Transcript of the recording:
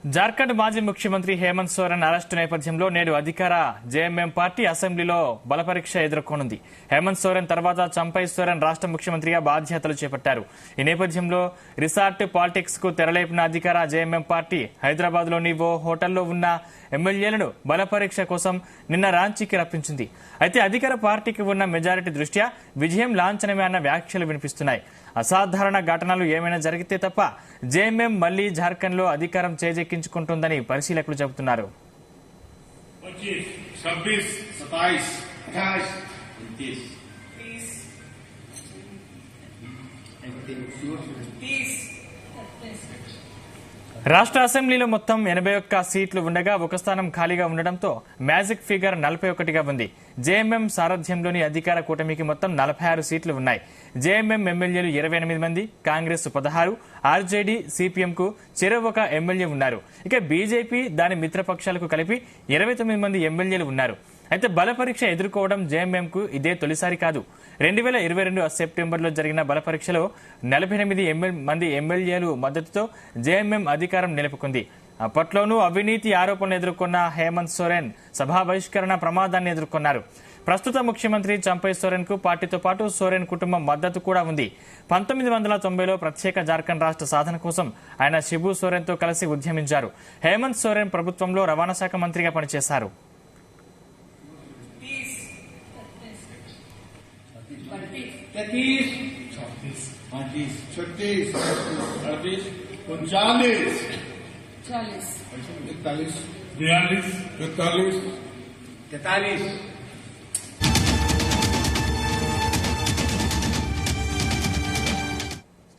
జార్ఖండ్ మాజీ ముఖ్యమంత్రి హేమంత్ సోరెన్ అరెస్టు నేపథ్యంలో నేడు అధికార జేఎంఎం పార్టీ అసెంబ్లీలో బలపరీక్ష ఎదుర్కొనుంది. హేమంత్ సోరెన్ తర్వాత చంపై సోరెన్ రాష్ట్ర ముఖ్యమంత్రిగా బాధ్యతలు చేపట్టారు. ఈ నేపథ్యంలో రిసార్ట్ పాలిటిక్స్ కు తెరలేపిన అధికార జేఎంఎం పార్టీ హైదరాబాద్ లోని ఓ హోటల్లో ఉన్న ఎమ్మెల్యేలను బలపరీక్ష కోసం నిన్న రాంచీకి రప్పించింది. అయితే అధికార పార్టీకి ఉన్న మెజారిటీ దృష్ట్యా విజయం లాంఛనమే అన్న వ్యాఖ్యలు వినిపిస్తున్నాయి. అసాధారణ ఘటనలు ఏమైనా జరిగితే తప్ప జేఎంఎం మళ్లీ జార్ఖండ్ లో అధికారం చేజెక్కించుకుంటుందని పరిశీలకులు చెబుతున్నారు. రాష్ట్ర అసెంబ్లీలో మొత్తం 81 సీట్లు ఉండగా ఒక స్థానం ఖాళీగా ఉండడంతో మ్యాజిక్ ఫిగర్ 41గా ఉంది. జేఎంఎం సారథ్యంలోని అధికార కూటమికి మొత్తం 46 సీట్లు ఉన్నాయి. జేఎంఎం ఎమ్మెల్యేలు 28 మంది, కాంగ్రెస్ 16, ఆర్జేడీ, సిపిఎం కు చెరొక ఎమ్మెల్యే ఉన్నారు. ఇక బీజేపీ దాని మిత్రపక్షాలకు కలిపి 29 మంది ఎమ్మెల్యేలు ఉన్నారు. అయితే బలపరీక్ష ఎదుర్కోవడం జేఎంఎం కు ఇదే తొలిసారి కాదు. 2022 సెప్టెంబర్లో జరిగిన బలపరీక్షలో 48 మంది ఎమ్మెల్యేలు మద్దతుతో జేఎంఎం అధికారం నిలుపుకుంది. అప్పట్లోనూ అవినీతి ఆరోపణలు ఎదుర్కొన్న హేమంత్ సోరెన్ సభా బహిష్కరణ ప్రమాదాన్ని ఎదుర్కొన్నారు. ప్రస్తుత ముఖ్యమంత్రి చంపై సోరెన్ కు పార్టీతో పాటు సోరెన్ కుటుంబం మద్దతు కూడా ఉంది. 1990లో ప్రత్యేక జార్ఖండ్ రాష్ట్ర సాధన కోసం ఆయన శిబు సోరెన్ తో కలిసి ఉద్యమించారు. హేమంత్ సోరెన్ ప్రభుత్వంలో రవాణా శాఖ మంత్రిగా పనిచేశారు. चालीस, 42, 43, 44, 43, 43,